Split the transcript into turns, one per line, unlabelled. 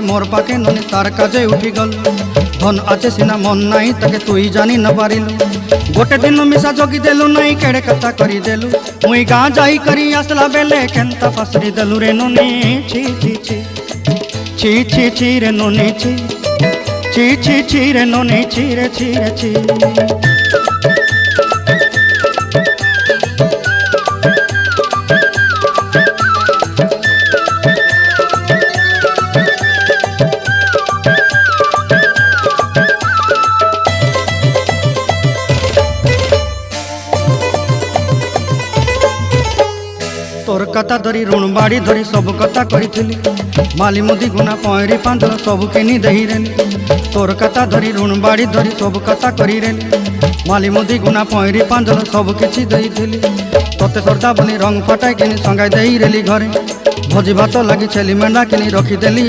मोर पाके ननी तार काजे उठी गल धन आचे सिना मन नाई ताके तुई जानी न पारिलु गोटे दिन मिसा जगी देलु नाई केड़े कथा करी देलु मुई गाँ जाई करी आसला बेले केंता फसरी देलु रे ननी छी छी छी छी छी छी रे ननी छी छी छी छी रे ननी छी रे छी रे छी। तोर कथा धरी ऋण बाड़ी धरी सब कथा करी माली मुदी गुना पहरी पांदल सब किनी दही रेली तोर कथा धरी ऋण बाड़ी धरी सब कथा करी रेली माली मुदी गुना पहरी पांदल सब किछि दही थी तोते सरदा बनी रंग फटाई किनी संगाई दही रेली घरे भोजी भात लगी छेली मेंढा किनी रखीदेली।